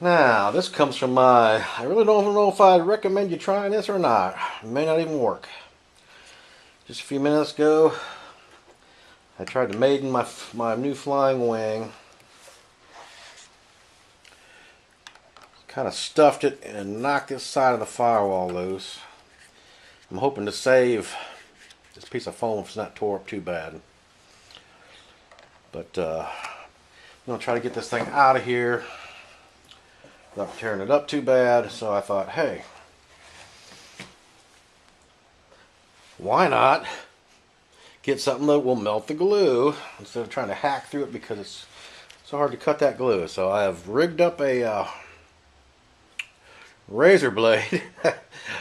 Now, this comes from I really don't know if I'd recommend you trying this or not. It may not even work. Just a few minutes ago, I tried to maiden my new flying wing. Kind of stuffed it and knocked this side of the firewall loose. I'm hoping to save this piece of foam if it's not tore up too bad. But I'm going to try to get this thing out of here without tearing it up too bad. So I thought, hey, why not get something that will melt the glue instead of trying to hack through it because it's so hard to cut that glue. So I have rigged up a razor blade,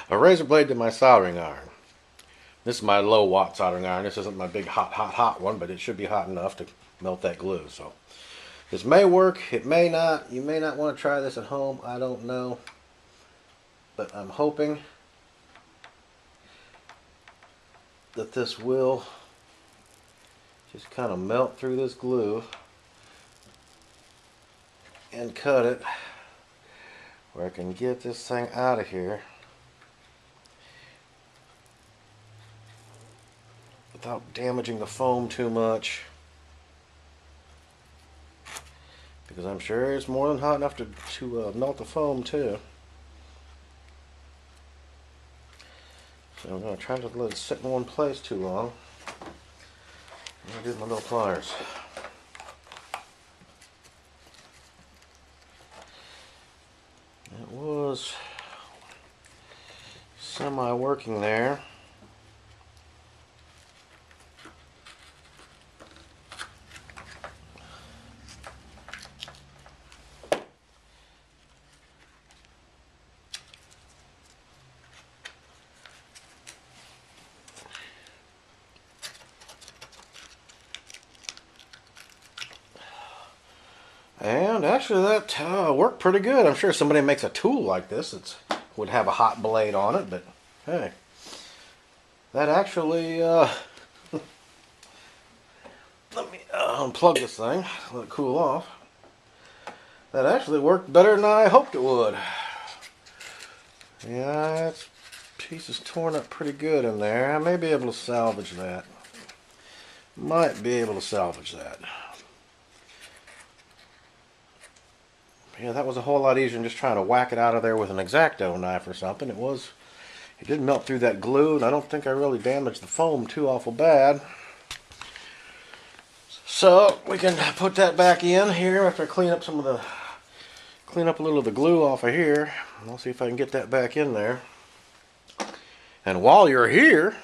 a razor blade to my soldering iron. This is my low watt soldering iron. This isn't my big hot one, but it should be hot enough to melt that glue. So this may work, it may not. You may not want to try this at home, I don't know. But I'm hoping that this will just kind of melt through this glue and cut it where I can get this thing out of here without damaging the foam too much, because I'm sure it's more than hot enough to melt the foam too. So I'm going to try not to let it sit in one place too long. I'm going to do my little pliers. It was semi-working there. And actually that worked pretty good. I'm sure somebody makes a tool like this that would have a hot blade on it, but hey, that actually, let me unplug this thing, let it cool off. That actually worked better than I hoped it would. Yeah, that piece is torn up pretty good in there. I may be able to salvage that. Might be able to salvage that. Yeah, that was a whole lot easier than just trying to whack it out of there with an X-Acto knife or something. It did melt through that glue, and I don't think I really damaged the foam too awful bad. So we can put that back in here after I clean up a little of the glue off of here. I'll see if I can get that back in there. And while you're here,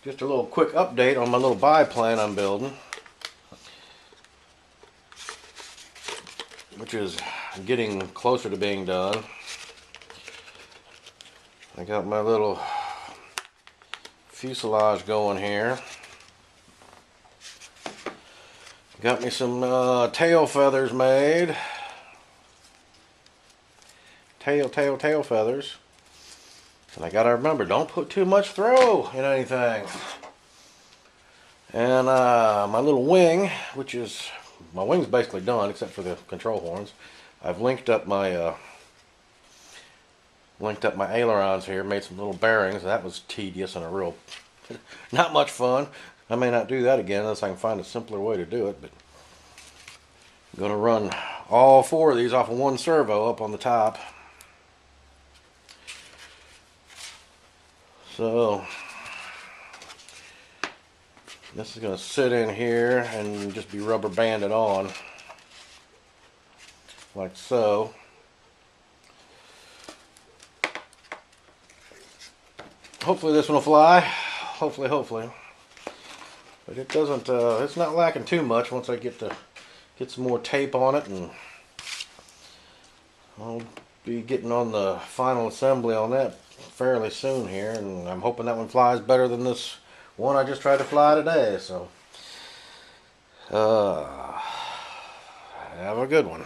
just a little quick update on my little biplane I'm building, which is getting closer to being done. I got my little fuselage going here. Got me some tail feathers made. Tail feathers. And I gotta remember, don't put too much throw in anything. And my little wing, my wing's basically done except for the control horns. I've linked up my ailerons here, made some little bearings. That was tedious and not much fun. I may not do that again unless I can find a simpler way to do it, but I'm going to run all four of these off of one servo up on the top. So this is going to sit in here and just be rubber banded on like so. Hopefully this one will fly. Hopefully. But it doesn't, it's not lacking too much once I get some more tape on it, and I'll be getting on the final assembly on that fairly soon here, and I'm hoping that one flies better than this one I just tried to fly today. So have a good one.